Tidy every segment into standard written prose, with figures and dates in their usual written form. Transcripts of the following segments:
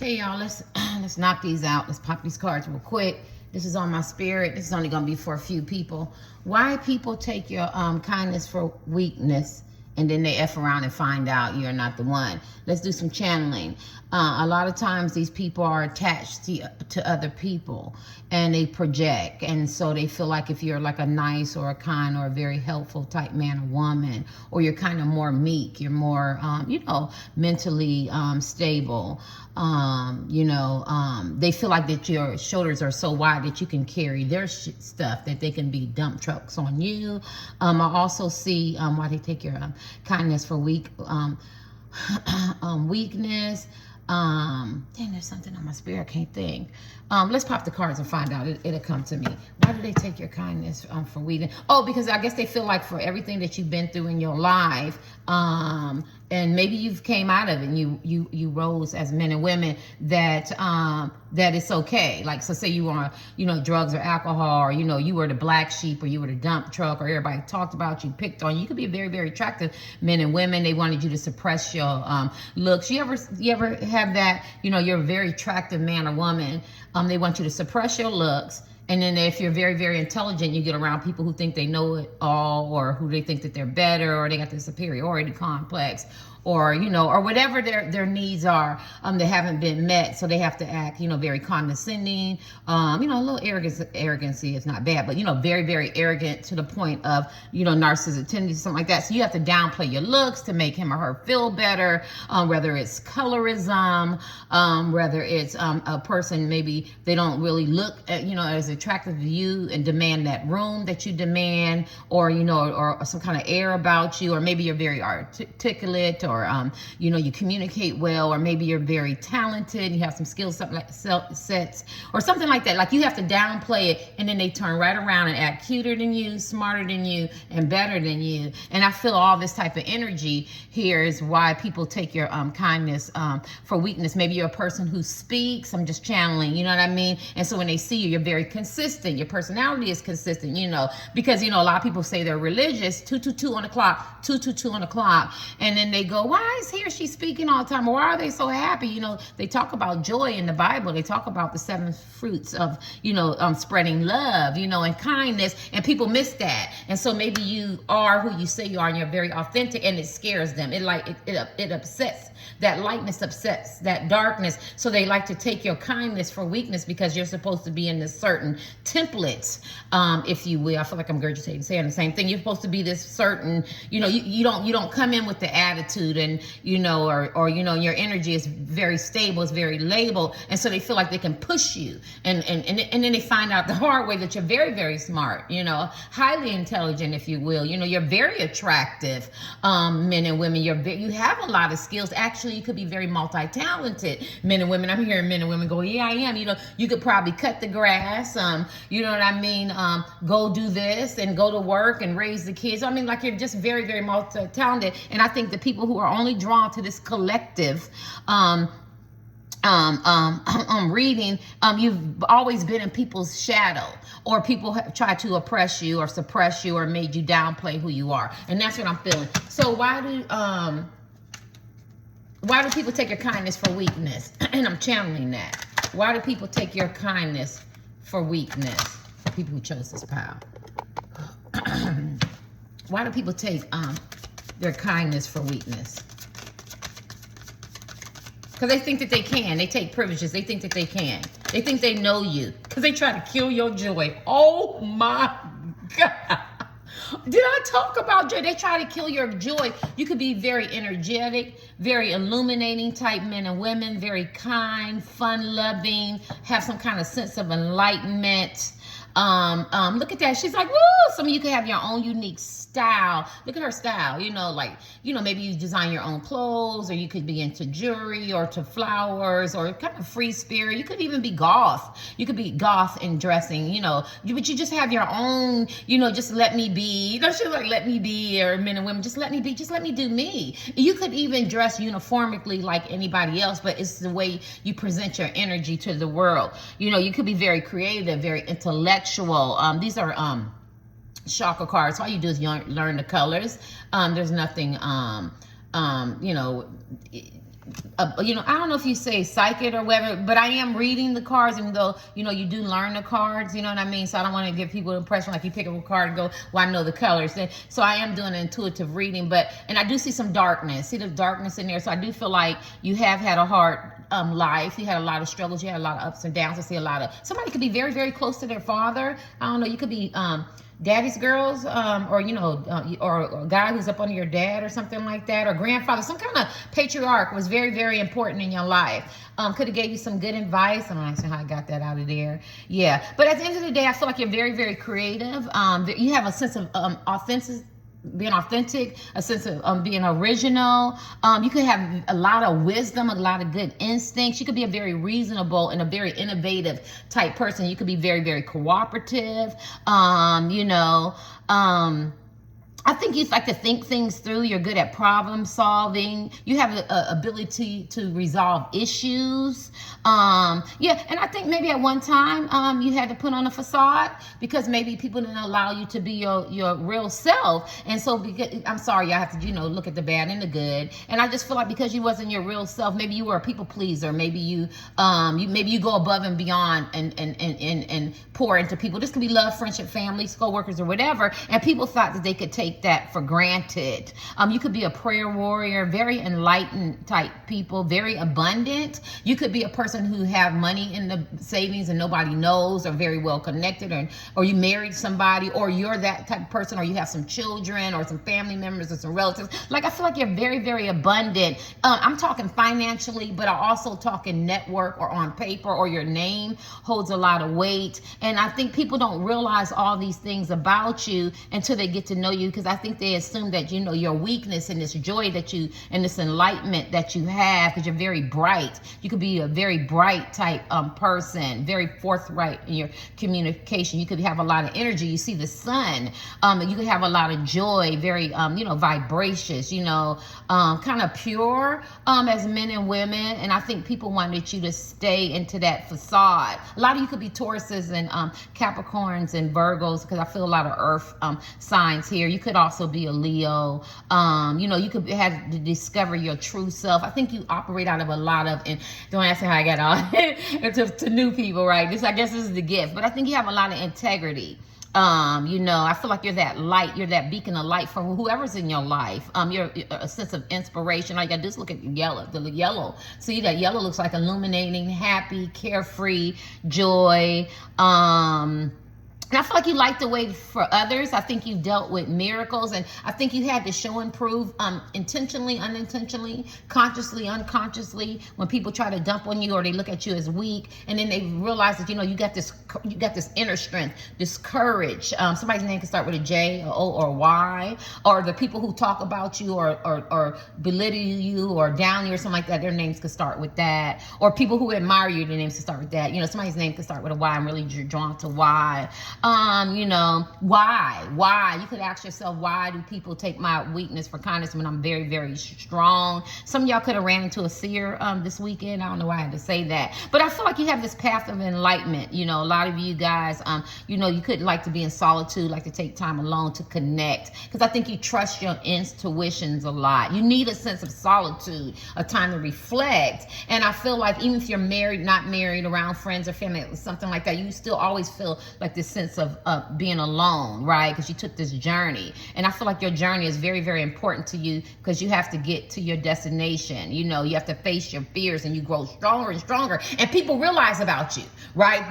Hey y'all, let's knock these out. Let's pop these cards real quick. This is on my spirit. This is only gonna be for a few people. Why people take your kindness for weakness, and then they F around and find out you're not the one. Let's do some channeling. A lot of times these people are attached to other people and they project. And so they feel like if you're like a nice or a kind or a very helpful type man or woman, or you're kind of more meek, you're more, mentally stable, they feel like that your shoulders are so wide that you can carry their stuff, that they can be dump trucks on you. I also see why they take your kindness for weakness. Dang, there's something on my spirit, I can't think. Let's pop the cards and find out. It'll come to me. Why do they take your kindness for weakness? Oh, because I guess they feel like for everything that you've been through in your life, and maybe you've came out of it and you rose as men and women, that that it's okay. Like, so say you were, drugs or alcohol, or, you were the black sheep, or you were the dump truck, or everybody talked about you, picked on you. You could be very, very attractive men and women. They wanted you to suppress your looks. You ever have that, you're a very attractive man or woman. They want you to suppress your looks. And then if you're very, very intelligent, you get around people who think they know it all, or who they think that they're better, or they got the superiority complex, or, or whatever their needs are, they haven't been met. So they have to act, very condescending, a little arrogancy is not bad, but, very, very arrogant to the point of, narcissistic tendencies, something like that. So you have to downplay your looks to make him or her feel better, whether it's colorism, whether it's a person, maybe they don't really look at, as attractive to you and demand that room that you demand, or, or some kind of air about you, or maybe you're very articulate, or you communicate well, or maybe you're very talented, you have some skill sets, or something like that. Like, you have to downplay it, and then they turn right around and act cuter than you, smarter than you, and better than you. And I feel all this type of energy here is why people take your kindness for weakness. Maybe you're a person who speaks. I'm just channeling, you know what I mean? And so when they see you, you're very consistent. Your personality is consistent, because a lot of people say they're religious, 222 on the clock, 222 on the clock, and then they go, why is he or she speaking all the time? Why are they so happy? They talk about joy in the Bible. They talk about the 7 fruits of, spreading love, and kindness, and people miss that. And so maybe you are who you say you are, and you're very authentic, and it scares them. It upsets. That lightness upsets that darkness. So they like to take your kindness for weakness, because you're supposed to be in this certain template, if you will. I feel like I'm regurgitating, saying the same thing. You're supposed to be this certain, you don't come in with the attitude, and or your energy is very stable, it's very labeled, and so they feel like they can push you, and then they find out the hard way that you're very, very smart, highly intelligent, if you will. You're very attractive, men and women. You have a lot of skills. Actually, you could be very multi-talented, men and women. I'm hearing men and women go, yeah, I am. You could probably cut the grass, you know what I mean? Go do this and go to work and raise the kids. I mean, like, you're just very, very multi-talented. And I think the people who are only drawn to this collective reading, you've always been in people's shadow, or people have tried to oppress you or suppress you or made you downplay who you are. And that's what I'm feeling. So why do people take your kindness for weakness? And I'm channeling that. Why do people take your kindness for weakness? People who chose this pile. Why do people take their kindness for weakness? Because they think that they can. They take privileges. They think that they can. They think they know you. Because they try to kill your joy. Oh my God. Did I talk about joy? They try to kill your joy. You could be very energetic, very illuminating type men and women, very kind, fun-loving, have some kind of sense of enlightenment. Look at that. She's like, woo! Some of you could have your own unique style. Look at her style. Maybe you design your own clothes, or you could be into jewelry, or to flowers, or kind of free spirit. You could even be goth. You could be goth in dressing, but you just have your own, just let me be. She's like, let me be, or men and women, just let me be, just let me do me. You could even dress uniformly like anybody else, but it's the way you present your energy to the world. You could be very creative, very intellectual. These are chakra cards. All you do is learn the colors. There's nothing I don't know if you say psychic or whatever, but I am reading the cards, even though, you do learn the cards, you know what I mean? So I don't want to give people the impression like you pick up a card and go, well, I know the colors. So I am doing an intuitive reading, and I do see some darkness. See the darkness in there. So I do feel like you have had a hard life. You had a lot of struggles. You had a lot of ups and downs. I see somebody could be very, very close to their father. I don't know. You could be, daddy's girls, or a guy who's up under your dad or something like that, or grandfather, some kind of patriarch was very, very important in your life. Could have gave you some good advice. I'm not sure how I got that out of there. Yeah. But at the end of the day, I feel like you're very, very creative. You have a sense of being authentic, a sense of being original. You could have a lot of wisdom, a lot of good instincts. You could be a very reasonable and a very innovative type person. You could be very, very cooperative. I think you like to think things through. You're good at problem solving. You have the ability to resolve issues. And I think maybe at one time you had to put on a facade because maybe people didn't allow you to be your real self. And so I'm sorry, I have to look at the bad and the good. And I just feel like because you wasn't your real self, maybe you were a people pleaser. Maybe you go above and beyond and pour into people. This could be love, friendship, family, co-workers, or whatever. And people thought that they could take that for granted. You could be a prayer warrior, very enlightened type people, very abundant. You could be a person who have money in the savings and nobody knows, or very well connected, or you married somebody, or you're that type of person, or you have some children or some family members or some relatives. Like, I feel like you're very, very abundant. I'm talking financially, but I'm also talking network or on paper, or your name holds a lot of weight. And I think people don't realize all these things about you until they get to know you, because I think they assume that your weakness and this joy and this enlightenment that you have, because you're very bright. You could be a very bright type person, very forthright in your communication. You could have a lot of energy. You see the sun. You could have a lot of joy, very vibracious, kind of pure as men and women. And I think people wanted you to stay into that facade. A lot of you could be Tauruses and Capricorns and Virgos, because I feel a lot of earth signs here. You could also be a Leo. You could have to discover your true self. I think you operate out of a lot of, and don't ask me how I got on to new people, right? I guess this is the gift, but I think you have a lot of integrity. I feel like you're that light, you're that beacon of light for whoever's in your life. You're a sense of inspiration. Like, I just look at the yellow. See, that yellow looks like illuminating, happy, carefree, joy. And I feel like you like to wait for others. I think you dealt with miracles, and I think you had to show and prove intentionally, unintentionally, consciously, unconsciously, when people try to dump on you or they look at you as weak, and then they realize that you got this inner strength, this courage. Somebody's name can start with a J, or O, or Y, or the people who talk about you or belittle you or down you or something like that, their names could start with that. Or people who admire you, their names could start with that. Somebody's name could start with a Y. I'm really drawn to Y. Why? You could ask yourself, why do people take my weakness for kindness when I'm very, very strong? Some of y'all could have ran into a seer this weekend. I don't know why I had to say that, but I feel like you have this path of enlightenment. A lot of you guys, you could like to be in solitude, like to take time alone to connect, because I think you trust your intuitions a lot. You need a sense of solitude, a time to reflect. And I feel like even if you're married, not married, around friends or family, something like that, you still always feel like this sense of being alone, right? Because you took this journey. And I feel like your journey is very, very important to you, because you have to get to your destination. You have to face your fears, and you grow stronger and stronger. And people realize about you, right?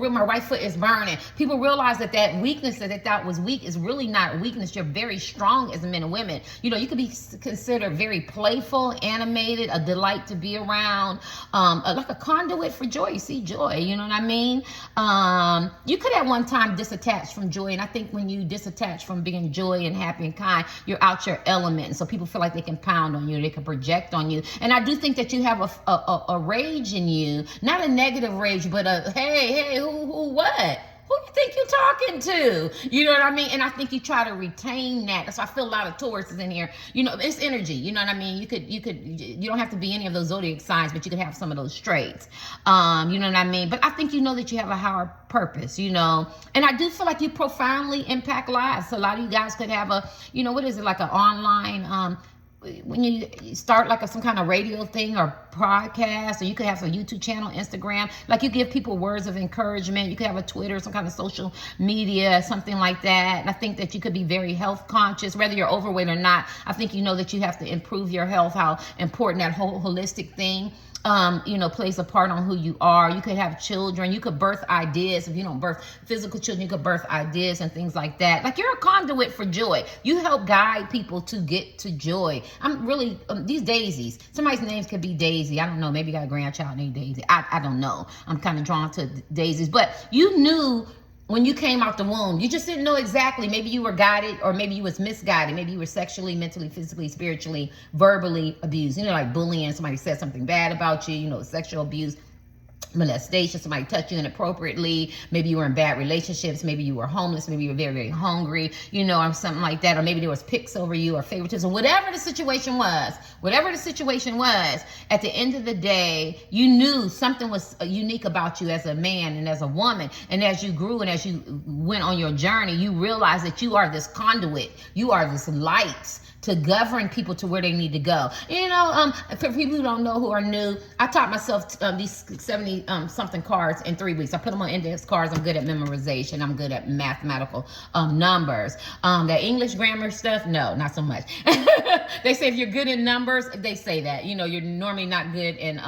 My right foot is burning. People realize that weakness that they thought was weak is really not weakness. You're very strong as men and women. You could be considered very playful, animated, a delight to be around, like a conduit for joy. You see joy, you know what I mean? You could at one time disattach from joy, and I think when you disattach from being joy and happy and kind, you're out your element, and so people feel like they can pound on you, they can project on you. And I do think that you have a rage in you, not a negative rage, but a hey, who what? Who you think you're talking to? You know what I mean? And I think you try to retain that. So I feel a lot of Tauruses in here. It's energy. You know what I mean? You don't have to be any of those zodiac signs, but you could have some of those traits. You know what I mean? But I think that you have a higher purpose, and I do feel like you profoundly impact lives. So a lot of you guys could have like an online when you start like some kind of radio thing or podcast, or you could have a YouTube channel, Instagram, like you give people words of encouragement. You could have a Twitter, some kind of social media, something like that. And I think that you could be very health conscious, whether you're overweight or not. I think you know that you have to improve your health, how important that whole holistic thing plays a part on who you are. You could have children. You could birth ideas. If you don't birth physical children, you could birth ideas and things like that. Like you're a conduit for joy. You help guide people to get to joy. I'm really, these daisies, somebody's names could be Daisy. I don't know. Maybe you got a grandchild named Daisy. I don't know. I'm kind of drawn to daisies. But you knew when you came out the womb, you just didn't know exactly. Maybe you were guided, or maybe you was misguided. Maybe you were sexually, mentally, physically, spiritually, verbally abused. Like bullying, somebody said something bad about you, sexual abuse, molestation, somebody touched you inappropriately. Maybe you were in bad relationships. Maybe you were homeless. Maybe you were very, very hungry, or something like that. Or maybe there was picks over you or favoritism. Whatever the situation was, at the end of the day, you knew something was unique about you as a man and as a woman. And as you grew and as you went on your journey, you realized that you are this conduit. You are this light to govern people to where they need to go. For people who don't know, who are new, I taught myself these 70 something cards in 3 weeks. I put them on index cards. I'm good at memorization. I'm good at mathematical numbers. That English grammar stuff, no, not so much. They say if you're good in numbers, they say that, you're normally not good in,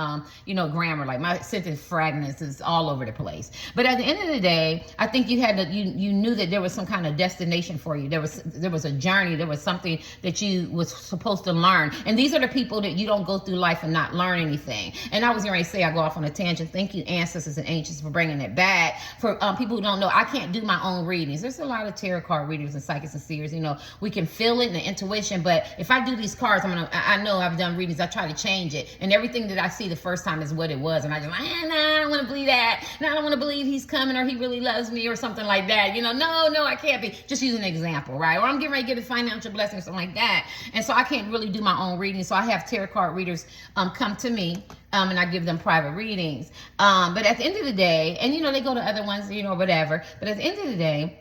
grammar. Like my sentence fragments is all over the place. But at the end of the day, I think you had to, you knew that there was some kind of destination for you. There was a journey. There was something that you was supposed to learn. And these are the people that you don't go through life and not learn anything. And I was going to say, I go off on a tangent. Thank you, ancestors and ancients, for bringing it back. For people who don't know, I can't do my own readings. There's a lot of tarot card readers and psychics and seers. We can feel it and the intuition. But if I do these cards, I know I've done readings. I try to change it. And everything that I see the first time is what it was. And I just I don't want to believe that. No, I don't want to believe he's coming, or he really loves me, or something like that. No, I can't be. Just use an example, right? Or I'm getting ready to get a financial blessing or something like that. And so I can't really do my own reading. So I have tarot card readers come to me, and I give them private readings. But at the end of the day, and they go to other ones, whatever. But at the end of the day,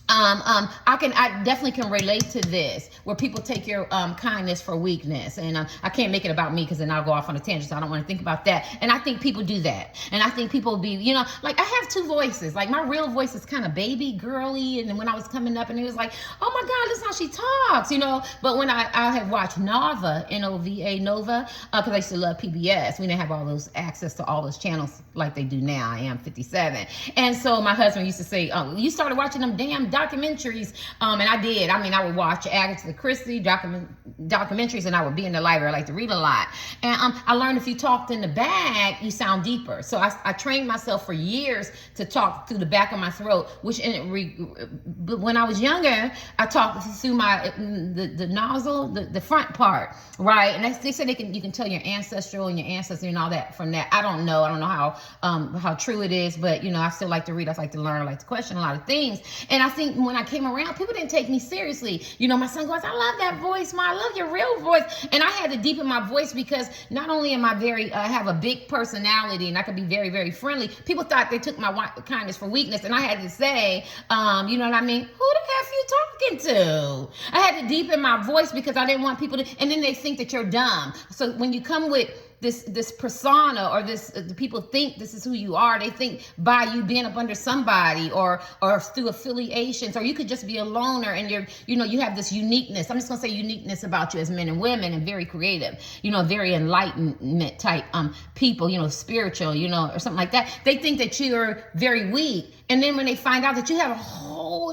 I definitely can relate to this, where people take your kindness for weakness. And I can't make it about me, because then I'll go off on a tangent. So I don't want to think about that. And I think people do that. And I think people be, like I have two voices. Like my real voice is kind of baby girly. And then when I was coming up, and it was like, oh my God, this is how she talks, But when I had watched Nova, Nova, Nova, because I used to love PBS. We didn't have all those access to all those channels like they do now. I am 57. And so my husband used to say, oh, you started watching them damn documentaries. And I did. I would watch Agatha Christie documentaries, and I would be in the library. I like to read a lot. And I learned if you talked in the back, you sound deeper. So I trained myself for years to talk through the back of my throat, but when I was younger, I talked through the nozzle, the front part, right? And they said you can tell your ancestral and your ancestry and all that from that. I don't know how true it is, but I still like to read. I like to learn. I like to question a lot of things. And I think when I came around, people didn't take me seriously. My son goes, I love that voice, Ma. I love your real voice. And I had to deepen my voice, because not only am I I have a big personality, and I can be very, very friendly. People thought they took my kindness for weakness. And I had to say, you know what I mean? Who the F you talking to? I had to deepen my voice, because I didn't want people to, and then they think that you're dumb. So when you come with this persona, or the people think this is who you are. They think by you being up under somebody, or through affiliations, or you could just be a loner, and you have this uniqueness. I'm just gonna say uniqueness about you as men and women, and very creative, very enlightenment type people, spiritual, or something like that. They think that you're very weak, and then when they find out that you have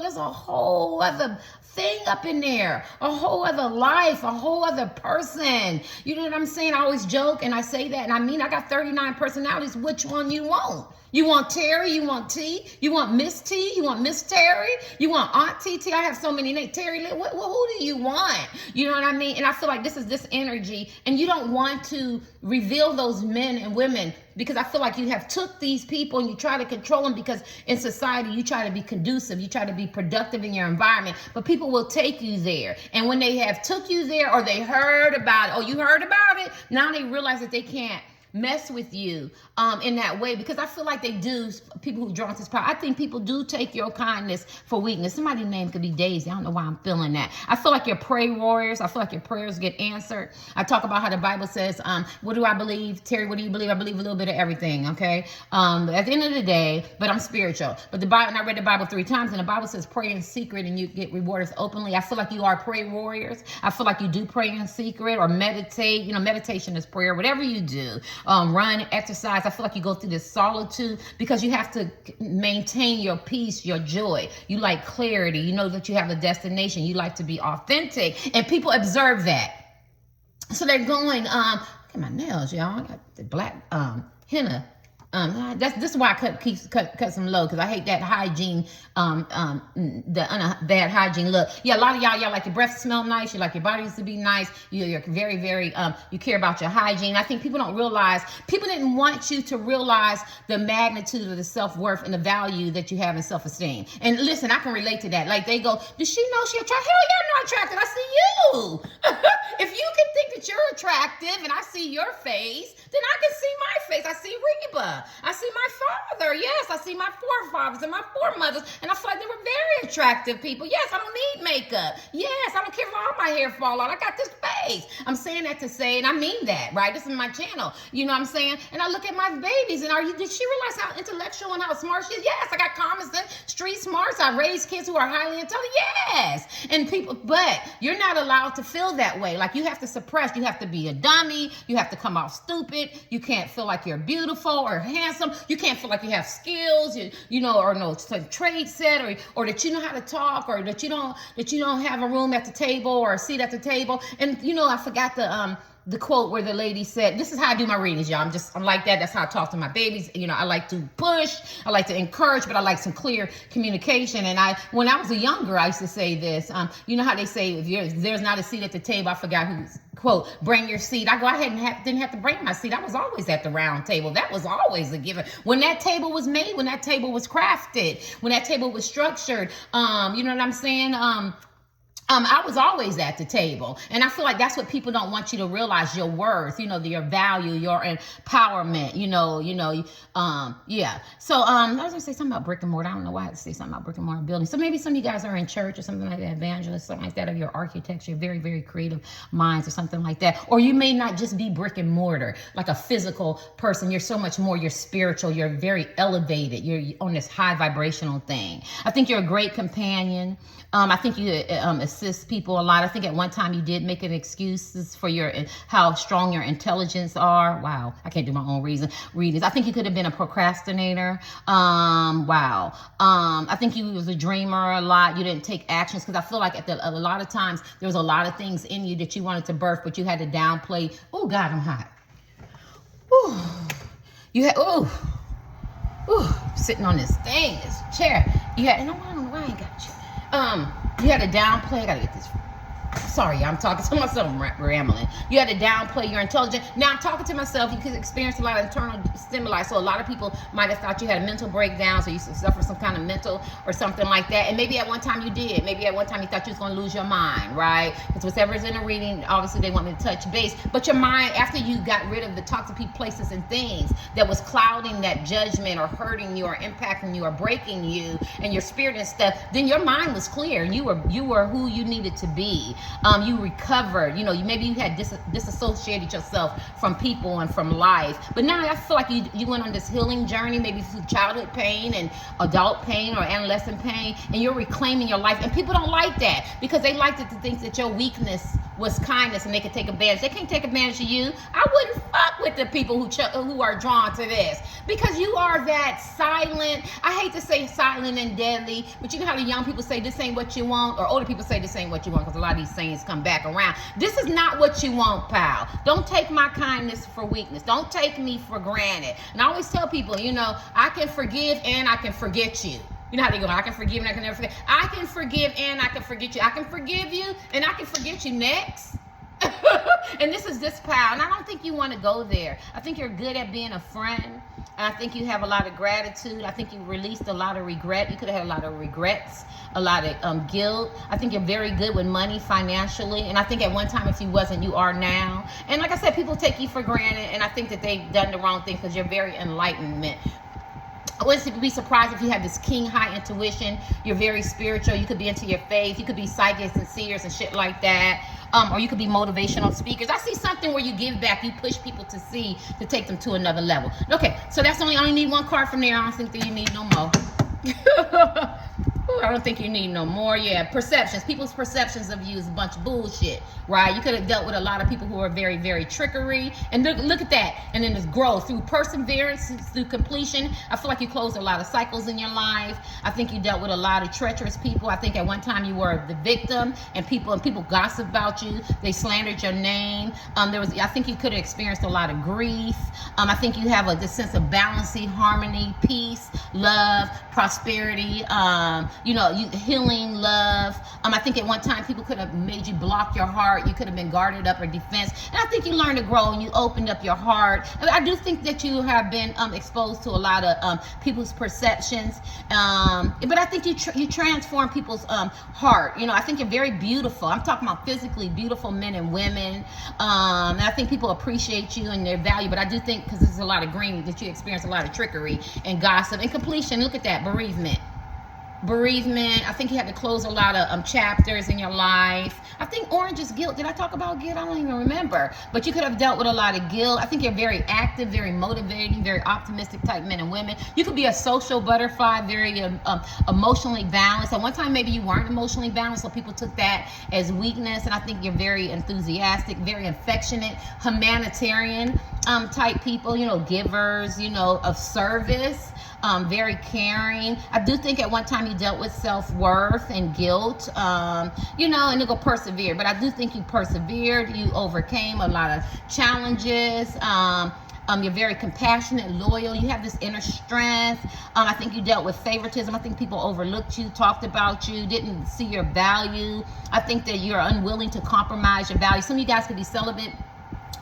there's a whole other thing up in there, a whole other life, a whole other person. You know what I'm saying? I always joke and I say that, and I got 39 personalities. Which one you want? You want Terry? You want T? You want Miss T? You want Miss Terry? You want Aunt T? I have so many names. Terry, who do you want? You know what I mean? And I feel like this is this energy, and you don't want to reveal those men and women, because I feel like you have took these people and you try to control them, because in society you try to be conducive, you try to be productive in your environment, but people will take you there. And when they have took you there, or they heard about it, you heard about it, now they realize that they can't mess with you in that way, because I feel like they do. People who draw to this power, I think people do take your kindness for weakness. Somebody's name could be Daisy. I don't know why I'm feeling that. I feel like you're prayer warriors. I feel like your prayers get answered. I talk about how the Bible says, what do I believe? Terry, what do you believe? I believe a little bit of everything, okay? At the end of the day, but I'm spiritual. But the Bible, and I read the Bible 3 times, and the Bible says pray in secret and you get rewarded openly. I feel like you are prayer warriors. I feel like you do pray in secret or meditate. You know, meditation is prayer, whatever you do. Run, exercise. I feel like you go through this solitude because you have to maintain your peace, your joy. You like clarity. You know that you have a destination. You like to be authentic, and people observe that. So they're going, look at my nails, y'all. I got the black henna. This is why I cut some low, because I hate that hygiene, bad hygiene look. Yeah, a lot of y'all like your breath to smell nice. You like your bodies to be nice. You're very, very, you care about your hygiene. I think people don't realize, people didn't want you to realize the magnitude of the self-worth and the value that you have in self-esteem. And listen, I can relate to that. Like they go, does she know she attractive? Hell yeah, I'm not attractive. I see you. If you can think that you're attractive and I see your face, then I can see my face. I see Reba. I see my father. Yes, I see my forefathers and my foremothers. And I feel like they were very attractive people. Yes, I don't need makeup. Yes, I don't care if all my hair fall out. I got this face. I'm saying that to say, and I mean that, right? This is my channel. You know what I'm saying? And I look at my babies, and did she realize how intellectual and how smart she is? Yes, I got common sense, street smarts. I raise kids who are highly intelligent. Yes. And people, but you're not allowed to feel that way. Like you have to suppress. You have to be a dummy. You have to come off stupid. You can't feel like you're beautiful or handsome. You can't feel like you have skills, you know, or no trade set, or that you know how to talk, or that you don't have a room at the table or a seat at the table. And you know, I forgot the quote where the lady said, this is how I do my readings, y'all. I'm like that. That's how I talk to my babies. You know, I like to push, I like to encourage, but I like some clear communication. And when I was a younger, I used to say this, you know how they say, if there's not a seat at the table, I forgot who's quote, bring your seat. I go ahead and didn't have to bring my seat. I was always at the round table. That was always a given. When that table was made, when that table was crafted, when that table was structured, you know what I'm saying? I was always at the table. And I feel like that's what people don't want you to realize, your worth, you know, your value, your empowerment, yeah. So I was going to say something about brick and mortar. I don't know why I had to say something about brick and mortar building. So maybe some of you guys are in church or something like that, evangelists, something like that, or you're architects, you're very, very creative minds or something like that. Or you may not just be brick and mortar, like a physical person. You're so much more. You're spiritual. You're very elevated. You're on this high vibrational thing. I think you're a great companion. I think you assist people a lot. I think at one time you did make an excuses for how strong your intelligence are. Wow, I can't do my own readings. I think you could have been a procrastinator. Wow. I think you was a dreamer a lot. You didn't take actions, because I feel like a lot of times there was a lot of things in you that you wanted to birth, but you had to downplay. Oh God, I'm hot. Ooh. You had sitting on this thing, this chair. You had, and I don't know why I ain't got you. You had to downplay. I gotta get this. Sorry, I'm talking to myself, I'm rambling. You had to downplay your intelligence. Now I'm talking to myself. You could experience a lot of internal stimuli. So a lot of people might have thought you had a mental breakdown, so you suffer some kind of mental or something like that. And maybe at one time you did. Maybe at one time you thought you was going to lose your mind, right? Because whatever's in the reading, obviously they want me to touch base. But your mind, after you got rid of the toxic people, places, and things that was clouding that judgment or hurting you or impacting you or breaking you and your spirit and stuff, then your mind was clear. You were who you needed to be. You recovered, maybe you had disassociated yourself from people and from life. But now I feel like you went on this healing journey, maybe through childhood pain and adult pain or adolescent pain, and you're reclaiming your life. And people don't like that, because they like to think that your weakness was kindness and they could take advantage. They can't take advantage of you. I wouldn't fuck with the people who are drawn to this, because you are that silent. I hate to say silent and deadly, but you know how the young people say this ain't what you want, or older people say this ain't what you want, because a lot of these sayings come back around. This is not what you want, pal. Don't take my kindness for weakness. Don't take me for granted. And I always tell people, I can forgive and I can forget you. You know how they go, I can forgive and I can never forget. I can forgive and I can forget you. I can forgive you and I can forget you. Next. And this is this pile. And I don't think you want to go there. I think you're good at being a friend. I think you have a lot of gratitude. I think you released a lot of regret. You could have had a lot of regrets, a lot of guilt. I think you're very good with money financially. And I think at one time, if you wasn't, you are now. And like I said, people take you for granted. And I think that they've done the wrong thing because you're very enlightenment. I wouldn't be surprised if you have this king high intuition. You're very spiritual. You could be into your faith. You could be psychics and seers and shit like that. Or you could be motivational speakers. I see something where you give back. You push people to see, to take them to another level. Okay, so that's I only need one card from there. I don't think that you need no more. I don't think you need no more. Yeah, perceptions. People's perceptions of you is a bunch of bullshit, right? You could have dealt with a lot of people who are very, very trickery. And look at that. And then there's growth through perseverance, through completion. I feel like you closed a lot of cycles in your life. I think you dealt with a lot of treacherous people. I think at one time you were the victim, and people gossiped about you. They slandered your name. I think you could have experienced a lot of grief. I think you have this sense of balancing, harmony, peace, love, prosperity. Healing, love. I think at one time people could have made you block your heart. You could have been guarded up or defense. And I think you learned to grow and you opened up your heart. I do think that you have been exposed to a lot of people's perceptions. But I think you transform people's heart. I think you're very beautiful. I'm talking about physically beautiful men and women. And I think people appreciate you and their value. But I do think, because there's a lot of green, that you experience a lot of trickery and gossip and completion. Look at that, bereavement. I think you had to close a lot of chapters in your life. I think orange is guilt. Did I talk about guilt? I don't even remember. But you could have dealt with a lot of guilt. I think you're very active, very motivating, very optimistic type men and women. You could be a social butterfly, very emotionally balanced. At one time, maybe you weren't emotionally balanced, so people took that as weakness. And I think you're very enthusiastic, very affectionate, humanitarian type people, givers, of service. Very caring. I do think at one time you dealt with self-worth and guilt, and you go persevere. But I do think you persevered. You overcame a lot of challenges. You're very compassionate, loyal. You have this inner strength. I think you dealt with favoritism. I think people overlooked you, talked about you, didn't see your value. I think that you're unwilling to compromise your value. Some of you guys could be celibate,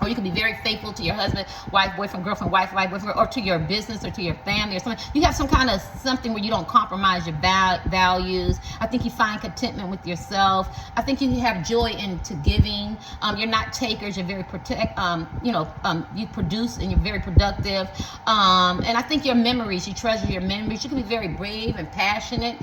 or you can be very faithful to your husband, wife, boyfriend, girlfriend, wife, boyfriend, or to your business or to your family or something. You have some kind of something where you don't compromise your values. I think you find contentment with yourself. I think you have joy into giving. You're not takers. You're very you produce and you're very productive. And I think your memories, you treasure your memories. You can be very brave and passionate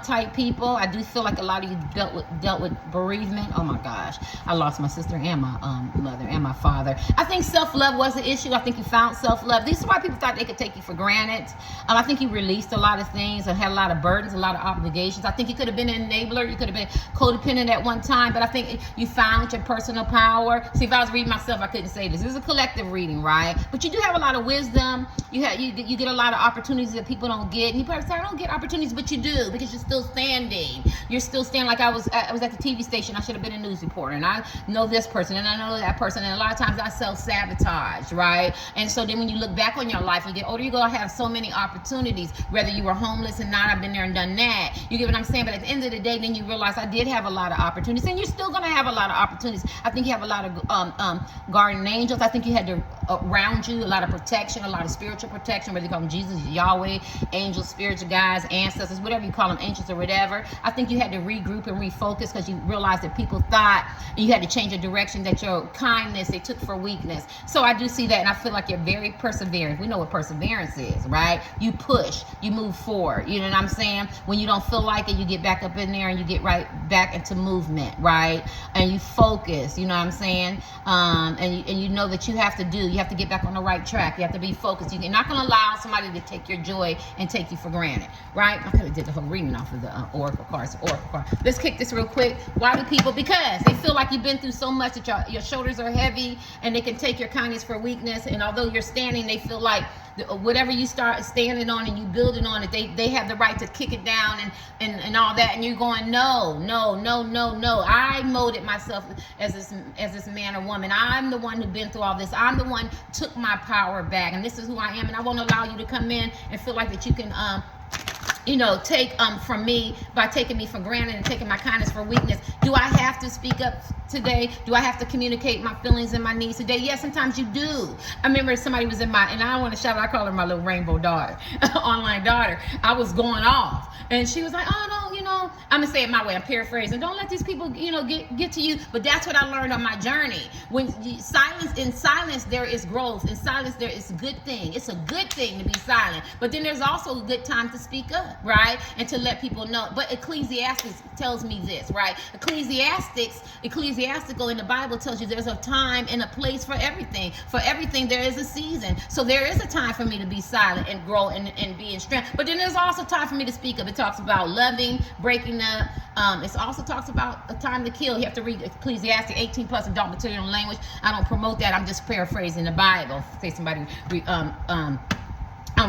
type people. I do feel like a lot of you dealt with bereavement. Oh my gosh, I lost my sister and my mother and my father. I think self-love was an issue. I think you found self-love. This is why people thought they could take you for granted. I think you released a lot of things and had a lot of burdens, a lot of obligations. I think you could have been an enabler. You could have been codependent at one time, but I think you found your personal power. See, if I was reading myself, I couldn't say this. This is a collective reading, right? But you do have a lot of wisdom. You get a lot of opportunities that people don't get. And you probably say, I don't get opportunities, but you do, because you're still standing. You're still standing. Like I was at the TV station. I should have been a news reporter, and I know this person, and I know that person, and a lot of times I self-sabotage, right? And so then when you look back on your life, you get older, you go, I have so many opportunities, whether you were homeless and not, I've been there and done that. You get what I'm saying? But at the end of the day, then you realize I did have a lot of opportunities, and you're still going to have a lot of opportunities. I think you have a lot of guardian angels. I think you had to around you a lot of protection, a lot of spiritual protection, whether you call them Jesus, Yahweh, angels, spiritual guides, ancestors, whatever you call them, angels or whatever. I think you had to regroup and refocus because you realized that people thought you had to change your direction, that your kindness they took for weakness. So I do see that, and I feel like you're very perseverant. We know what perseverance is, right? You push, you move forward. You know what I'm saying? When you don't feel like it, you get back up in there and you get right back into movement, right? And you focus, you know what I'm saying? And you know that you have to get back on the right track. You have to be focused. You're not going to allow somebody to take your joy and take you for granted, right? I could have did the whole reading off of the oracle cards. Let's kick this real quick. Why do people? Because they feel like you've been through so much that your shoulders are heavy, and they can take your kindness for weakness. And although you're standing, they feel like whatever you start standing on and you building on it, they have the right to kick it down and all that. And you're going, no. I molded myself as this man or woman. I'm the one who's been through all this. I'm the one took my power back, and this is who I am. And I won't allow you to come in and feel like that you can take from me by taking me for granted and taking my kindness for weakness. Do I have to speak up today? Do I have to communicate my feelings and my needs today? Yes, sometimes you do. I remember somebody was and I don't want to shout out, I call her my little rainbow daughter, online daughter. I was going off. And she was like, oh, no, I'm going to say it my way. I'm paraphrasing. Don't let these people, get to you. But that's what I learned on my journey. In silence, there is growth. In silence, there is a good thing. It's a good thing to be silent. But then there's also a good time to speak up, right? And to let people know. But Ecclesiastes tells me this, right? Ecclesiastical in the Bible tells you there's a time and a place for everything. For everything, there is a season. So there is a time for me to be silent and grow and be in strength. But then there's also time for me to speak up. It talks about loving, breaking up. It also talks about a time to kill. You have to read Ecclesiastes 18 plus adult material and language. I don't promote that. I'm just paraphrasing the Bible. Say somebody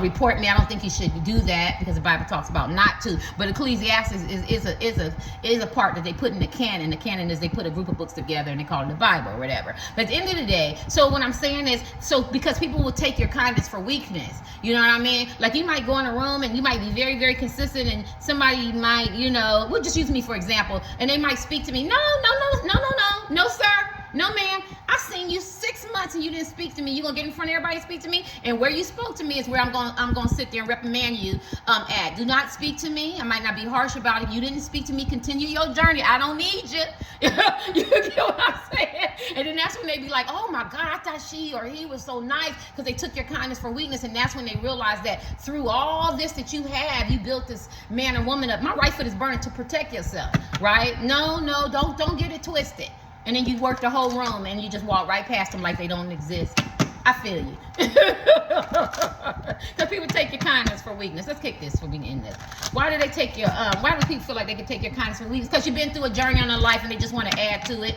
report me. I don't think you should do that because the Bible talks about not to. But Ecclesiastes is a part that they put in the canon. The canon is they put a group of books together and they call it the Bible or whatever. But at the end of the day, so what I'm saying is, because people will take your kindness for weakness. You know what I mean? Like you might go in a room and you might be very, very consistent, and somebody might, we'll just use me for example, and they might speak to me. No, sir. No, ma'am. I've seen you 6 months and you didn't speak to me. You gonna get in front of everybody and speak to me? And where you spoke to me is where I'm gonna sit there and reprimand you at. Do not speak to me. I might not be harsh about it. You didn't speak to me. Continue your journey. I don't need you. You get what I'm saying? And then that's when they be like, oh my God, I thought she or he was so nice, because they took your kindness for weakness. And that's when they realize that through all this that you have, you built this man or woman up. My right foot is burning to protect yourself, right? No, don't get it twisted. And then you work the whole room and you just walk right past them like they don't exist. I feel you. Because people take your kindness for weakness. Let's kick this for being in this. Why do they take why do people feel like they can take your kindness for weakness? Because you've been through a journey on their life and they just want to add to it.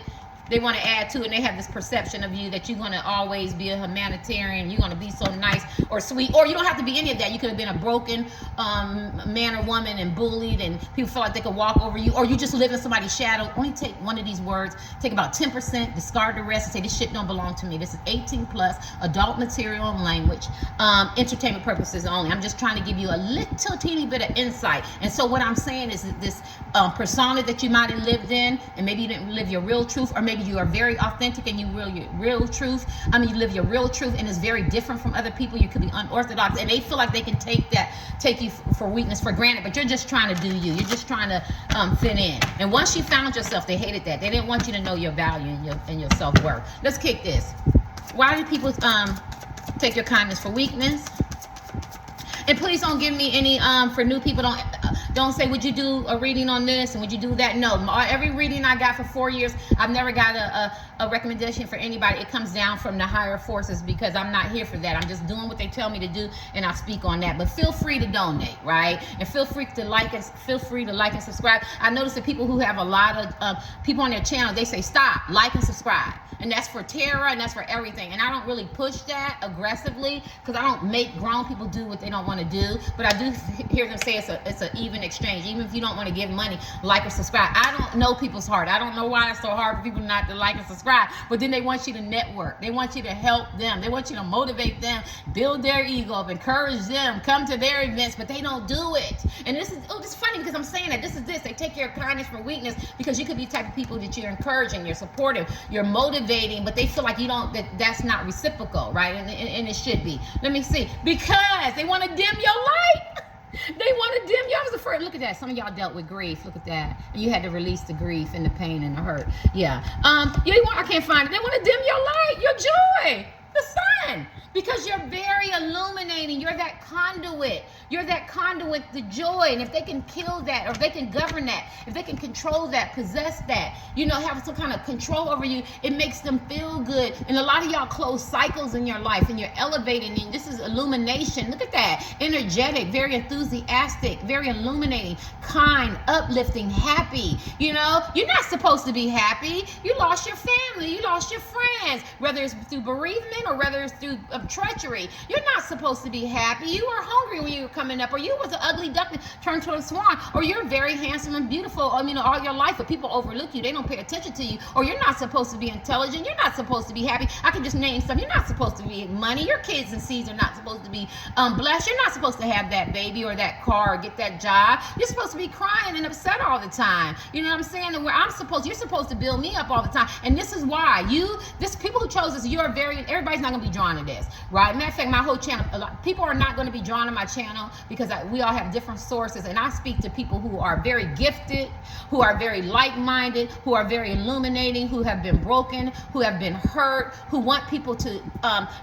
They want to add to it, and they have this perception of you that you're going to always be a humanitarian, you're going to be so nice or sweet, or you don't have to be any of that. You could have been a broken man or woman and bullied, and people feel like they could walk over you, or you just live in somebody's shadow. Only take one of these words, take about 10%, discard the rest, and say, this shit don't belong to me. This is 18 plus, adult material and language, entertainment purposes only. I'm just trying to give you a little teeny bit of insight. And so what I'm saying is that this persona that you might have lived in, and maybe you didn't live your real truth, or maybe you are very authentic and you live your real truth. You live your real truth and it's very different from other people. You could be unorthodox, and they feel like they can take you for weakness for granted, but you're just trying to do you. You're just trying to fit in. And once you found yourself, they hated that. They didn't want you to know your value and your self-worth. Let's kick this. Why do people take your kindness for weakness? And please don't give me any for new people. Don't say, would you do a reading on this and would you do that? No, every reading I got for 4 years, I've never got a recommendation for anybody. It comes down from the higher forces, because I'm not here for that. I'm just doing what they tell me to do, and I speak on that. But feel free to donate, right? And feel free to like and subscribe. I notice that people who have a lot of people on their channel, they say stop, like and subscribe. And that's for terror and that's for everything. And I don't really push that aggressively, because I don't make grown people do what they don't want to do. But I do hear them say it's an even exchange. Even if you don't want to give money, like or subscribe. I don't know people's heart. I don't know why it's so hard for people not to like and subscribe. But then they want you to network. They want you to help them. They want you to motivate them, build their ego up, encourage them, come to their events, but they don't do it. And this is funny, because I'm saying that they take your kindness for weakness, because you could be the type of people that you're encouraging, you're supportive, you're motivating, but they feel like that's not reciprocal, right? And it should be. Let me see. Because they want to dim your light. They want to dim you. I was afraid. Look at that. Some of y'all dealt with grief. Look at that. And you had to release the grief and the pain and the hurt. Yeah. I can't find it. They want to dim your light, your joy, the sun. Because you're very illuminating. You're that conduit. You're that conduit to joy. And if they can kill that, or if they can govern that, if they can control that, possess that, have some kind of control over you, it makes them feel good. And a lot of y'all close cycles in your life, and you're elevating. And this is illumination. Look at that. Energetic, very enthusiastic, very illuminating, kind, uplifting, happy. You're not supposed to be happy. You lost your family. You lost your friends, whether it's through bereavement or whether it's through treachery. You're not supposed to be happy. You were hungry when you were coming up, or you was an ugly duckling turned to a swan, or you're very handsome and beautiful, all your life, but people overlook you. They don't pay attention to you, or you're not supposed to be intelligent. You're not supposed to be happy. I can just name some. You're not supposed to be money. Your kids and seeds are not supposed to be blessed. You're not supposed to have that baby or that car or get that job. You're supposed to be crying and upset all the time. You know what I'm saying? And you're supposed to build me up all the time. And this is why people who chose this, everybody's not going to be drawn to this, right? Matter of fact, my whole channel, people are not going to be drawn to my channel because we all have different sources, and I speak to people who are very gifted, who are very like-minded, who are very illuminating, who have been broken, who have been hurt, who want people to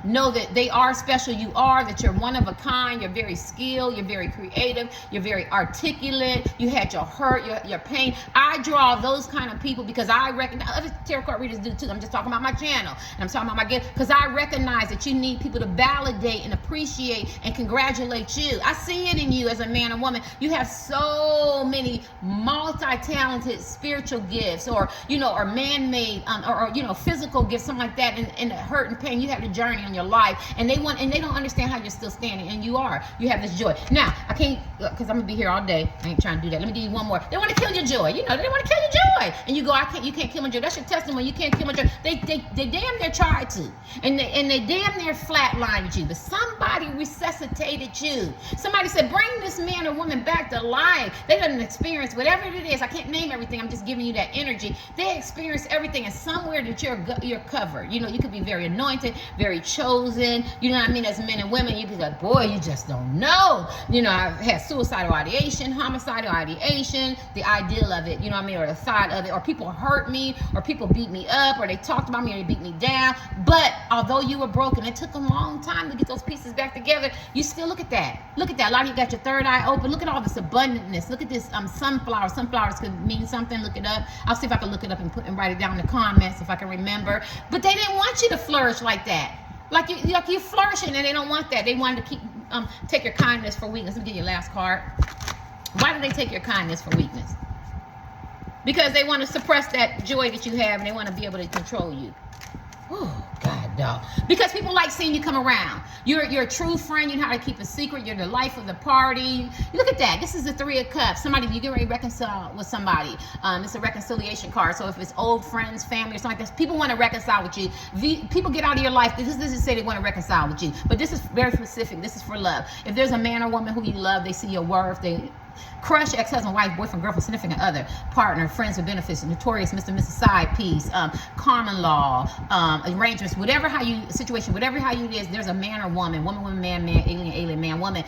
know that they are special. You are, that you're one of a kind, you're very skilled, you're very creative, you're very articulate, you had your hurt, your pain. I draw those kind of people because I recognize, other tarot card readers do too. I'm just talking about my channel, and I'm talking about my gift, because I recognize that you need people to validate and appreciate and congratulate you. I see it in you as a man and woman. You have so many multi-talented spiritual gifts, or man-made, or physical gifts, something like that, and the hurt and pain. You have the journey in your life, and they don't understand how you're still standing, and you are. You have this joy. Now, I can't, because I'm gonna be here all day. I ain't trying to do that. Let me give you one more. They want to kill your joy. They want to kill your joy, and you go, you can't kill my joy. That's your testimony. You can't kill my joy. They damn near tried to, and they damn near flatlined you, but somebody resuscitated you. Somebody said, bring this man or woman back to life. They didn't experience whatever it is. I can't name everything. I'm just giving you that energy. They experience everything, and somewhere that you're covered. You could be very anointed, very chosen. You know what I mean? As men and women, you be like, boy, you just don't know. I've had suicidal ideation, homicidal ideation, the ideal of it. You know what I mean? Or the thought of it, or people hurt me, or people beat me up, or they talked about me, or they beat me down. But although you were broken, it took a long time to get those pieces back together. You still look at that. Look at that. A lot of you got your third eye open. Look at all this abundantness. Look at this sunflower. Sunflowers could mean something. Look it up. I'll see if I can look it up and write it down in the comments if I can remember. But they didn't want you to flourish like that. Like you're flourishing, and they don't want that. They wanted to keep take your kindness for weakness. Let me give you your last card. Why do they take your kindness for weakness? Because they want to suppress that joy that you have, and they want to be able to control you. Oh, God, dog. Because people like seeing you come around. You're a true friend. You know how to keep a secret. You're the life of the party. Look at that. This is the Three of Cups. You get ready to reconcile with somebody. It's a reconciliation card. So if it's old friends, family, or something like this, people want to reconcile with you. People get out of your life. This doesn't say they want to reconcile with you. But this is very specific. This is for love. If there's a man or woman who you love, they see your worth. They crush, ex-husband, wife, boyfriend, girlfriend, significant other, partner, friends with benefits, notorious, Mr. and Mrs. Side Piece, common law, arrangements, whatever how you it is, there's a man or woman, man, alien, man, woman,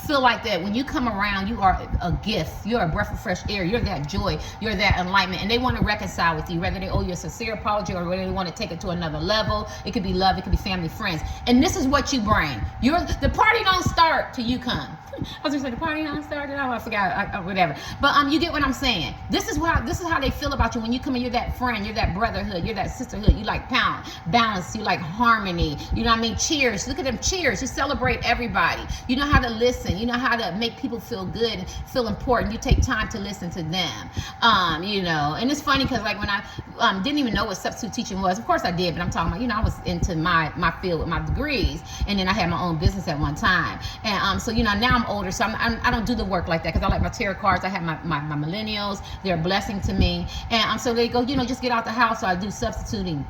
feel like that when you come around, you are a gift, you're a breath of fresh air, you're that joy, you're that enlightenment, and they want to reconcile with you, whether they owe you a sincere apology or whether they want to take it to another level. It could be love, it could be family, friends, and this is what you bring. The party don't start till you come. I was gonna say the party don't start. I forgot, whatever. But you get what I'm saying. This is how they feel about you when you come in. You're that friend. You're that brotherhood. You're that sisterhood. You like balance. You like harmony. You know what I mean? Cheers. Look at them. Cheers. You celebrate everybody. You know how to listen. You know how to make people feel good and feel important. You take time to listen to them. And it's funny because like when I didn't even know what substitute teaching was. Of course I did, but I'm talking about I was into my field with my degrees, and then I had my own business at one time. And so now I'm older, so I don't do the work like that because I like my tarot cards. I have my millennials. They're a blessing to me. And so they go, just get out the house. So I do substituting.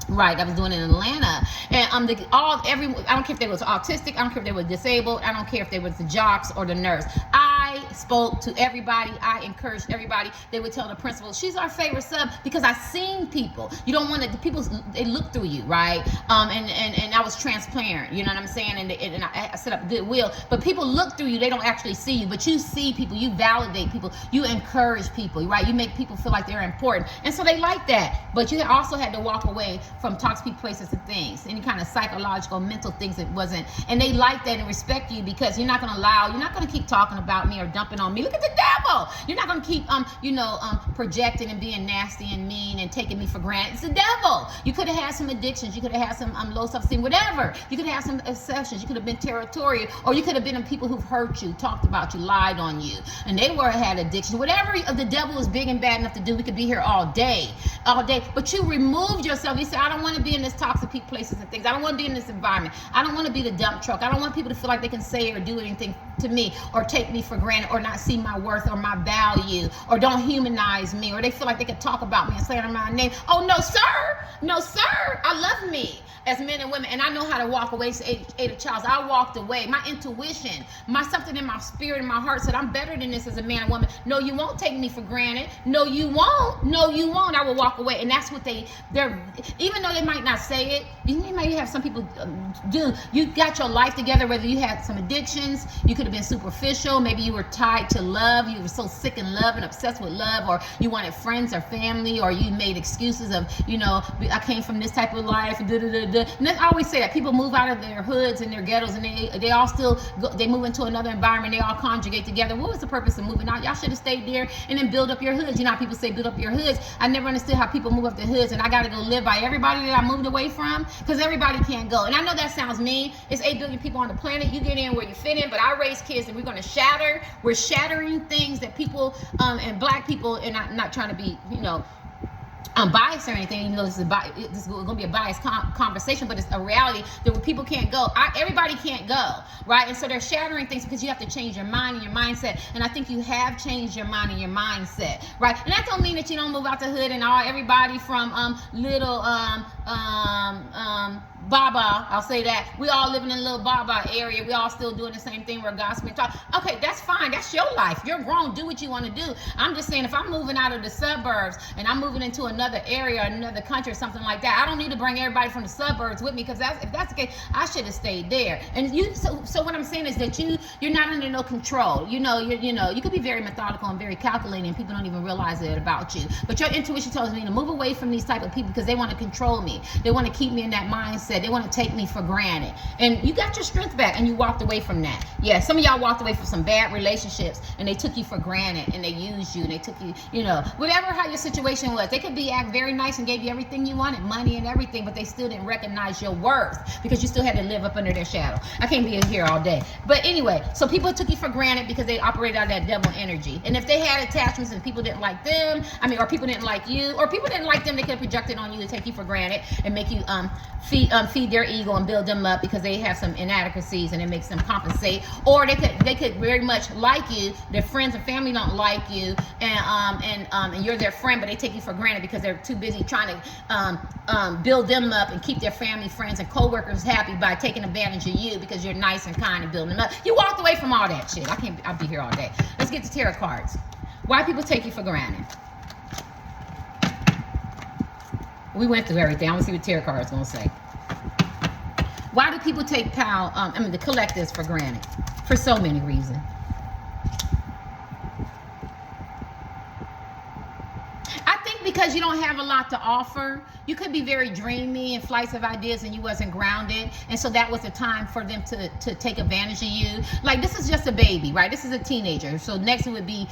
Right, I was doing it in Atlanta, and I don't care if they was autistic, I don't care if they were disabled, I don't care if they was the jocks or the nurse. I spoke to everybody, I encouraged everybody. They would tell the principal, she's our favorite sub, because I seen people. You don't want to, people, they look through you, right? And I was transparent, you know what I'm saying? And I set up goodwill, but people look through you, they don't actually see you, but you see people, you validate people, you encourage people, right? You make people feel like they're important, and so they like that. But you also had to walk away from toxic places and things, any kind of psychological, mental things that wasn't, and they like that and respect you because you're not going to keep talking about me or dumping on me. Look at the devil. You're not going to keep, projecting and being nasty and mean and taking me for granted. It's the devil. You could have had some addictions. You could have had some low self-esteem, whatever. You could have had some exceptions. You could have been territorial, or you could have been people who've hurt you, talked about you, lied on you, and they had addictions. Whatever the devil is big and bad enough to do, we could be here all day. But you removed yourself. You said, I don't want to be in this toxic places and things. I don't want to be in this environment. I don't want to be the dump truck. I don't want people to feel like they can say or do anything to me, or take me for granted, or not see my worth or my value, or don't humanize me, or they feel like they can talk about me and slander my name. Oh, no, sir. No, sir. I love me as men and women, and I know how to walk away. Ada Childs, I walked away. My intuition, something in my spirit and my heart said, I'm better than this as a man and woman. No, you won't take me for granted. No, you won't. No, you won't. I will walk away. And that's what they're, even though they might not say it, you might have some people do. You got your life together, whether you had some addictions, you could have been superficial, maybe you were tied to love, you were so sick in love and obsessed with love, or you wanted friends or family, or you made excuses of, I came from this type of life, And I always say that people move out of their hoods and their ghettos, and they all still they move into another environment. They all conjugate together. What was the purpose of moving out? Y'all should have stayed there and then build up your hoods. How people say build up your hoods. I never understood how people move up their hoods, and I got to go live by everybody that I moved away from, because everybody can't go. And I know that sounds mean. It's 8 billion people on the planet. You get in where you fit in, but I raise kids and we're going to shatter. We're shattering things that people and black people, and I'm not trying to be, I'm biased or anything, even though this is going to be a biased conversation, but it's a reality that where people can't go. Everybody can't go, right? And so they're shattering things because you have to change your mind and your mindset. And I think you have changed your mind and your mindset, right? And that don't mean that you don't move out the hood and everybody from little Baba, I'll say that. We all living in a little Baba area. We all still doing the same thing. We're gossiping, talk. Okay, that's fine. That's your life. You're grown. Do what you want to do. I'm just saying, if I'm moving out of the suburbs and I'm moving into another area, another country, or something like that, I don't need to bring everybody from the suburbs with me, because if that's the case, I should have stayed there. And so what I'm saying is that you're not under no control. You could be very methodical and very calculating, and people don't even realize it about you. But your intuition tells me to move away from these type of people, because they want to control me. They want to keep me in that mindset. They want to take me for granted. And you got your strength back and you walked away from that. Yeah, some of y'all walked away from some bad relationships and they took you for granted and they used you and they took you, whatever how your situation was. They could act very nice and gave you everything you wanted, money and everything, but they still didn't recognize your worth because you still had to live up under their shadow. I can't be here all day. But anyway, so people took you for granted because they operated out of that devil energy. And if they had attachments and people didn't like them, or people didn't like you, or people didn't like them, they could have projected on you to take you for granted and make you feed their ego and build them up because they have some inadequacies and it makes them compensate. Or they could very much like you. Their friends and family don't like you, and you're their friend, but they take you for granted because they're too busy trying to build them up and keep their family, friends, and coworkers happy by taking advantage of you because you're nice and kind and building them up. You walked away from all that shit. I'll be here all day. Let's get to tarot cards. Why people take you for granted? We went through everything. I want to see what tarot cards going to say. Why do people take the collectors for granted? For so many reasons. I think because you don't have a lot to offer. You could be very dreamy and flights of ideas and you wasn't grounded. And so that was the time for them to take advantage of you. Like, this is just a baby, right? This is a teenager. So next it would be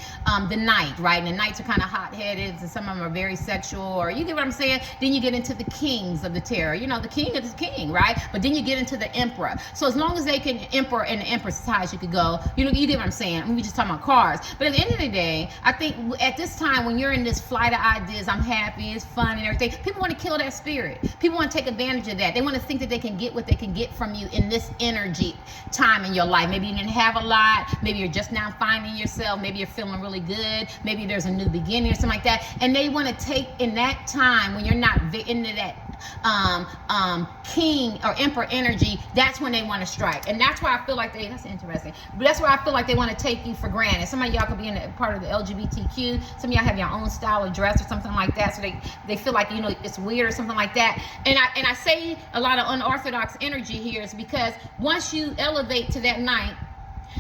the knight, right? And the knights are kind of hot-headed and some of them are very sexual, or you get what I'm saying? Then you get into the kings of the tarot. The king is the king, right? But then you get into the emperor. So as long as they can, emperor and the empress as high as you could go, you get what I'm saying? We just talking about cards. But at the end of the day, I think at this time when you're in this flight of ideas, I'm happy, it's fun and everything, people want to kill that spirit. People want to take advantage of that. They want to think that they can get what they can get from you in this energy time in your life. Maybe you didn't have a lot. Maybe you're just now finding yourself. Maybe you're feeling really good. Maybe there's a new beginning or something like that. And they want to take in that time when you're not into that king or emperor energy, that's when they want to strike. And that's why I feel like that's interesting, but that's why I feel like they want to take you for granted. Some of y'all could be in part of the LGBTQ. Some of y'all have your own style of dress or something like that, so they feel like it's weird or something like that. And I say a lot of unorthodox energy here is because once you elevate to that night,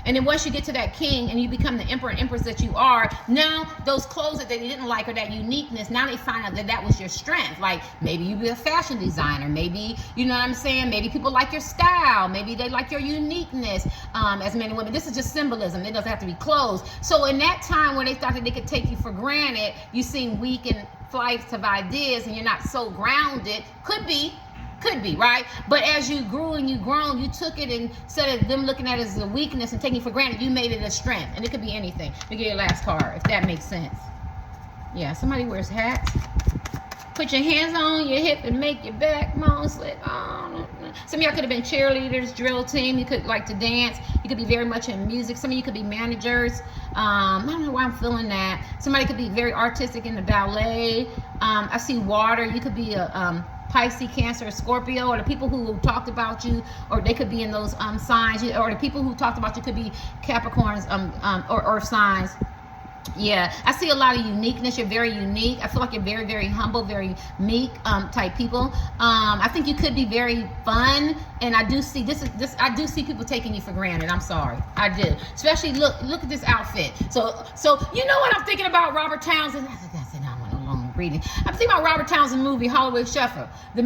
and then once you get to that king and you become the emperor and empress that you are, now those clothes that they didn't like, or that uniqueness, now they find out that was your strength. Like, maybe you be a fashion designer. Maybe, you know what I'm saying? Maybe people like your style. Maybe they like your uniqueness as men and women. This is just symbolism. It doesn't have to be clothes. So in that time when they thought that they could take you for granted, you seem weak and flights of ideas and you're not so grounded. Could be, right? But as you grew and you grown, you took it, and instead of them looking at it as a weakness and taking it for granted, you made it a strength. And it could be anything. Let me get your last card, if that makes sense. Yeah, somebody wears hats. Put your hands on your hip and make your back moan slip on. Some of y'all could have been cheerleaders, drill team. You could like to dance. You could be very much in music. Some of you could be managers. I don't know why I'm feeling that. Somebody could be very artistic in the ballet. I see water. You could be a Pisces, Cancer, Scorpio, or the people who talked about you, or they could be in those signs, or the people who talked about you could be Capricorns or Earth signs. Yeah, I see a lot of uniqueness. You're very unique. I feel like you're very, very humble, very meek type people. I think you could be very fun, and I do see this. I do see people taking you for granted. I'm sorry, I do. Especially look at this outfit. So you know what I'm thinking about? Robert Townsend. Reading. I'm thinking about Robert Townsend movie, Hollywood Shuffle. The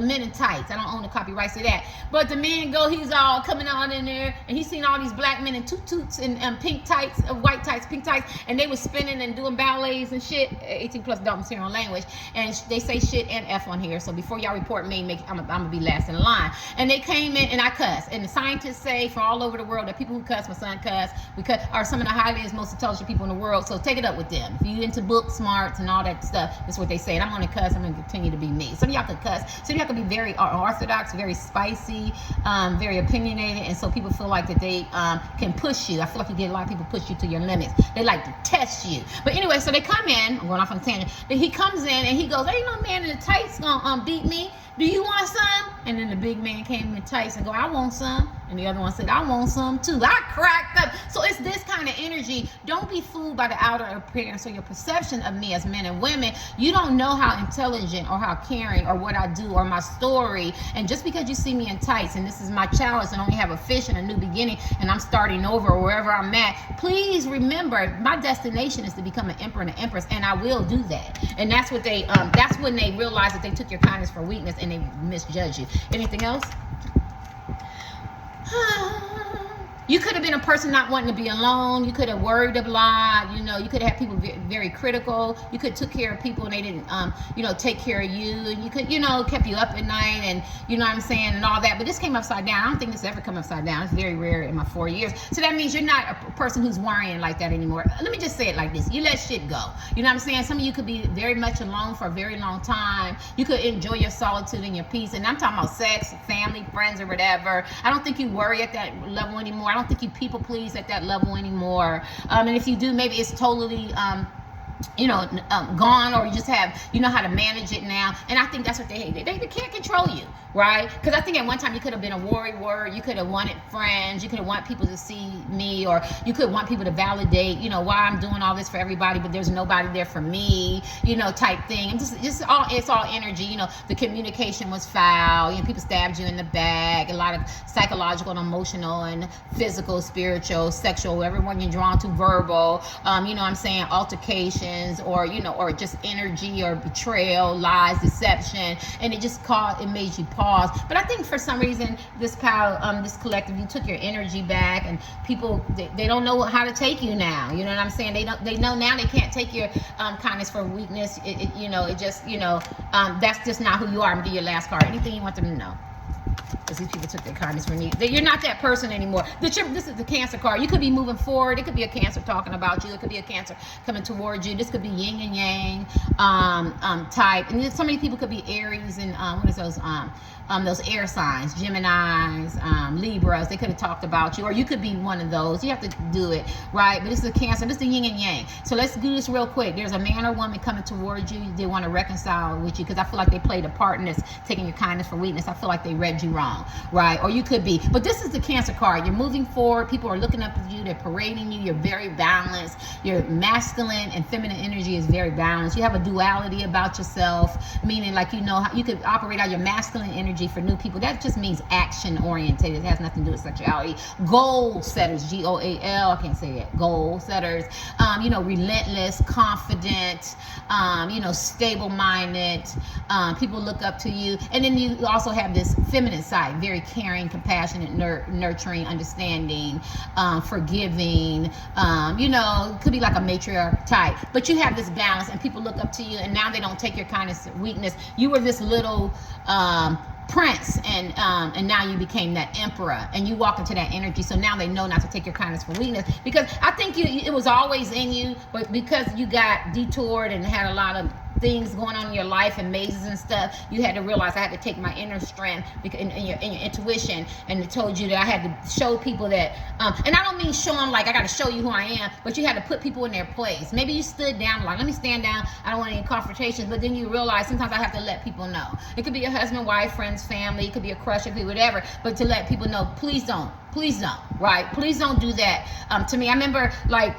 Men in Tights. I don't own the copyrights to that. But the man he's all coming on in there, and he's seen all these black men in tutus and pink tights, white tights, pink tights, and they was spinning and doing ballets and shit. 18 plus adult material language. And they say shit and F on here. So before y'all report me, I'm gonna be last in line. And they came in and I cuss. And the scientists say from all over the world that people who cuss, my son cuss, are some of the highest, most intelligent people in the world. So take it up with them. If you into book smarts and all that stuff, that's what they say. And I'm gonna cuss. I'm gonna continue to be me. Some of y'all could cuss. Some of y'all could be very orthodox, very spicy, very opinionated, and so people feel like that they can push you. I feel like you get a lot of people push you to your limits. They like to test you. But anyway, so they come in. I'm going off on a tangent. But he comes in and he goes, "Ain't no man in the tights gonna beat me. Do you want some?" And then the big man came in tights and go, "I want some." And the other one said, "I want some too." I cracked up. So it's this kind of energy. Don't be fooled by the outer appearance or your perception of me as men and women. You don't know how intelligent or how caring or what I do or my story. And just because you see me in tights and this is my challenge and only have a fish and a new beginning and I'm starting over or wherever I'm at, please remember my destination is to become an emperor and an empress, and I will do that. And that's what that's when they realize that they took your kindness for weakness and they misjudge you. Anything else? You could have been a person not wanting to be alone. You could have worried a lot. You know, you could have had people very critical. You could have took care of people and they didn't, take care of you. And you could, kept you up at night and, you know what I'm saying, and all that. But this came upside down. I don't think this ever come upside down. It's very rare in my 4 years. So that means you're not a person who's worrying like that anymore. Let me just say it like this. You let shit go. You know what I'm saying? Some of you could be very much alone for a very long time. You could enjoy your solitude and your peace. And I'm talking about sex, family, friends, or whatever. I don't think you worry at that level anymore. I don't think you people please at that level anymore. And if you do, maybe it's totally gone, or you just have, how to manage it now. And I think that's what they hate. They can't control you, right? Because I think at one time you could have been a warrior. You could have wanted friends. You could have wanted people to see me, or you could want people to validate, why I'm doing all this for everybody, but there's nobody there for me, type thing. And it's all energy. The communication was foul. People stabbed you in the back. A lot of psychological and emotional and physical, spiritual, sexual, everyone you're drawn to, verbal, altercation, or just energy or betrayal, lies, deception, and it made you pause. But I think for some reason this collective, you took your energy back, and people they don't know how to take you now. You know what I'm saying? They know now they can't take your kindness for weakness. That's just not who you are. I'm gonna do your last card. Anything you want them to know? Because these people took their kindness from you. You're not that person anymore. This is the Cancer card. You could be moving forward. It could be a Cancer talking about you. It could be a Cancer coming towards you. This could be yin and yang type. And some of these people could be Aries and what is those air signs, Geminis, Libras. They could have talked about you, or you could be one of those. You have to do it, right? But this is a Cancer. This is the yin and yang. So let's do this real quick. There's a man or woman coming towards you. They want to reconcile with you, because I feel like they played a part in this, taking your kindness for weakness. I feel like they read you wrong, right? Or you could be. But this is the Cancer card. You're moving forward. People are looking up at you. They're parading you. You're very balanced. Your masculine and feminine energy is very balanced. You have a duality about yourself, meaning like you could operate out your masculine energy for new people. That just means action oriented. It has nothing to do with sexuality. Goal setters, Goal, I can't say that. Goal setters, relentless, confident, stable minded. People look up to you. And then you also have this feminine side, very caring, compassionate, nurturing, understanding, forgiving. Could be like a matriarch type. But you have this balance, and people look up to you, and now they don't take your kindness or weakness. You were this little prince, and now you became that emperor, and you walk into that energy. So now they know not to take your kindness for weakness, because I think it was always in you, but because you got detoured and had a lot of things going on in your life and mazes and stuff, you had to realize I had to take my inner strength and your intuition, and it told you that I had to show people that, and I don't mean show them like I got to show you who I am, but you had to put people in their place. Maybe you stood down, like, let me stand down, I don't want any confrontations, but then you realize sometimes I have to let people know. It could be a husband, wife, friends, family, it could be a crush, it could be whatever, but to let people know, please don't, right? Please don't do that to me. I remember, like,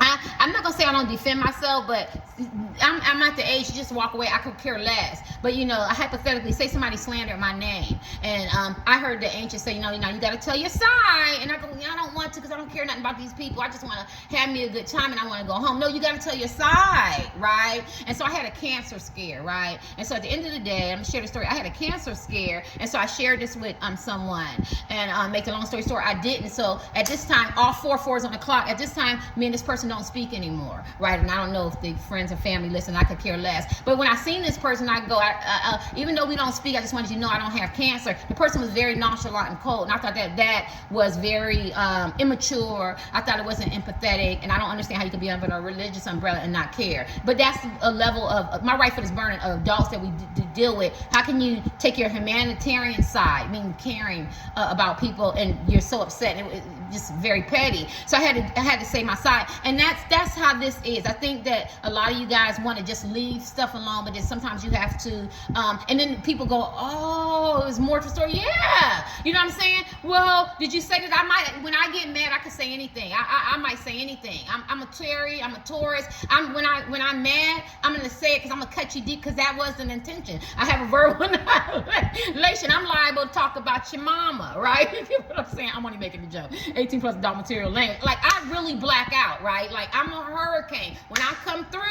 I'm not gonna say I don't defend myself, but I'm at the age you just walk away. I could care less. But hypothetically, say somebody slandered my name, and I heard the ancients say, you got to tell your side, and I go, I don't want to because I don't care nothing about these people. I just want to have me a good time and I want to go home. No, you got to tell your side, right? And so I had a cancer scare, right? And so at the end of the day, I'm gonna share the story. I had a cancer scare, and so I shared this with someone, and make a long story short, I didn't. So at this time, all 4 4s on the clock. At this time, me and this person don't speak anymore, right? And I don't know if the friends and family listen. I could care less. But when I seen this person, I go, even though we don't speak, I just wanted you to know I don't have cancer. The person was very nonchalant and cold, and I thought that was very immature. I thought it wasn't empathetic, and I don't understand how you could be under a religious umbrella and not care. But that's a level of my right foot is burning of adults that we deal with. How can you take your humanitarian side, meaning caring about people, and you're so upset? It just very petty. So I had to say my side, and that's how this is. I think that a lot of you guys want to just leave stuff alone, but then sometimes you have to, and then people go, oh, there's more to the story. Yeah, you know what I'm saying? Well, did you say that? I might, when I get mad, I can say anything. I might say anything. I'm a Terry, I'm a Taurus. When I'm mad, I'm gonna say it because I'm gonna cut you deep, because that was an intention. I have a verbal annihilation. I'm liable to talk about your mama, right? You know what I'm saying? I'm only making a joke. 18 plus adult material language. Like, I really black out, right? Like, I'm a hurricane. When I come through,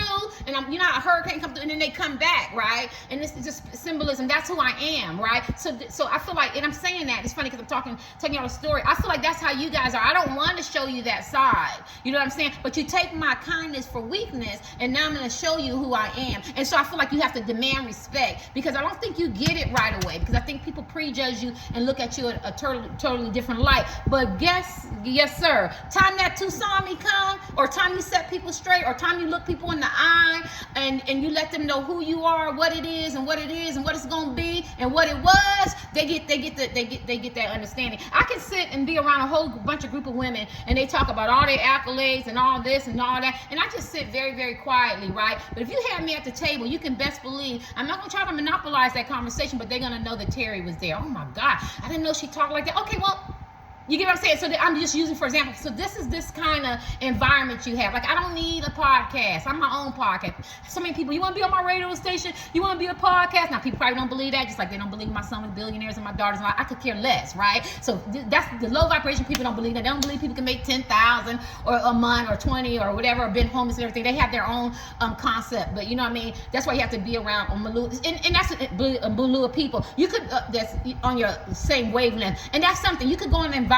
and a hurricane come through, and then they come back, right? And this is just symbolism. That's who I am, right? So I feel like, and I'm saying that, it's funny because I'm taking out a story. I feel like that's how you guys are. I don't want to show you that side. You know what I'm saying? But you take my kindness for weakness, and now I'm going to show you who I am. And so I feel like you have to demand respect, because I don't think you get it right away, because I think people prejudge you and look at you in a totally different light. But yes, sir, time that Tucson come, or time you set people straight, or time you look people in the eye, and you let them know who you are, what it is, and what it's gonna be, and what it was, they get that understanding. I can sit and be around a whole bunch of group of women, and they talk about all their accolades and all this and all that, and I just sit very, very quietly, right? But if you have me at the table, you can best believe I'm not gonna try to monopolize that conversation, but they're gonna know that Terry was there. Oh my God, I didn't know she talked like that. Okay, well, you get what I'm saying? So I'm just using, for example, so this is this kind of environment you have. Like, I don't need a podcast. I'm my own podcast. So many people, you want to be on my radio station? You want to be a podcast? Now, people probably don't believe that, just like they don't believe my son was billionaires and my daughters. I could care less, right? So that's the low vibration. People don't believe that. They don't believe people can make 10,000 or a month or 20 or whatever, or been homeless and everything. They have their own concept. But you know what I mean? That's why you have to be around and that's a blue of people. You could, that's on your same wavelength. And that's something. You could go in an environments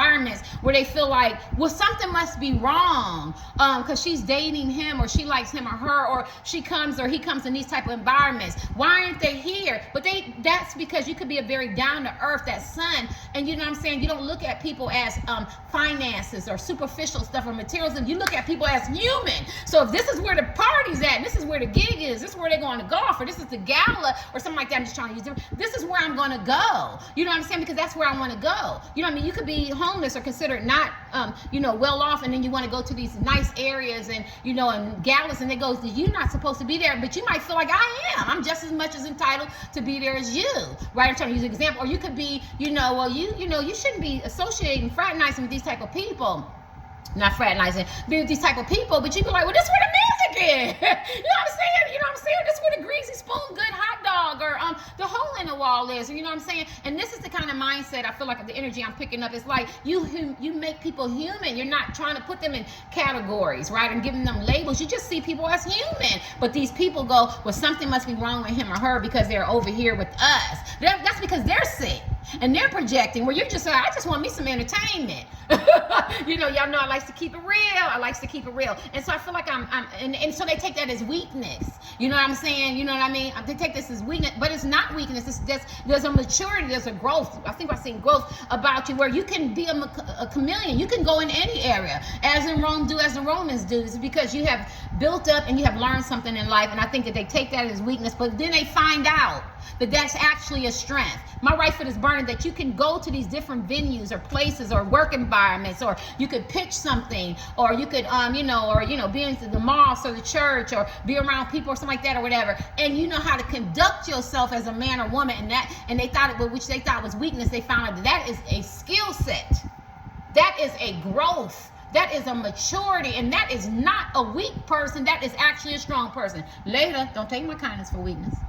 where they feel like, well, something must be wrong because she's dating him, or she likes him or her, or she comes or he comes in these type of environments. Why aren't they here? But that's because you could be a very down to earth, that son, and you know what I'm saying? You don't look at people as finances or superficial stuff or materials, and you look at people as human. So if this is where the party's at, and this is where the gig is, this is where they're going to golf, or this is the gala or something like that, I'm just trying to use it. This is where I'm going to go. You know what I'm saying? Because that's where I want to go. You know what I mean? You could be homeless or considered not, well off, and then you want to go to these nice areas and, and galas, and it goes, you're not supposed to be there, but you might feel like I am. I'm just as much as entitled to be there as you, right? I'm trying to use an example. Or you could be, you shouldn't be associating, fraternizing with these type of people. Not fraternizing, be with these type of people, but you be like, well, this is where the music is. You know what I'm saying? This is where the greasy spoon, good hot dog, or the hole in the wall is, or you know what I'm saying? And this is the kind of mindset I feel like the energy I'm picking up is like, you make people human. You're not trying to put them in categories, right? And giving them labels. You just see people as human. But these people go, well, something must be wrong with him or her because they're over here with us. That's because they're sick. And they're projecting where you're just saying, I just want me some entertainment. You y'all know I like to keep it real. I like to keep it real. And so I feel like and so they take that as weakness. You know what I'm saying? You know what I mean? They take this as weakness, but it's not weakness. It's just, there's a maturity, there's a growth. I think I've seen growth about you where you can be a chameleon. You can go in any area. As in Rome, do as the Romans do. It's because you have built up and you have learned something in life. And I think that they take that as weakness, but then they find out that that's actually a strength. My right foot is burning, that you can go to these different venues or places or work environments, or you could pitch something, or you could, be into the mosque or the church, or be around people or something like that or whatever. And you know how to conduct yourself as a man or woman, and they thought which they thought was weakness, they found out that is a skill set. That is a growth. That is a maturity, and that is not a weak person. That is actually a strong person. Later, don't take my kindness for weakness.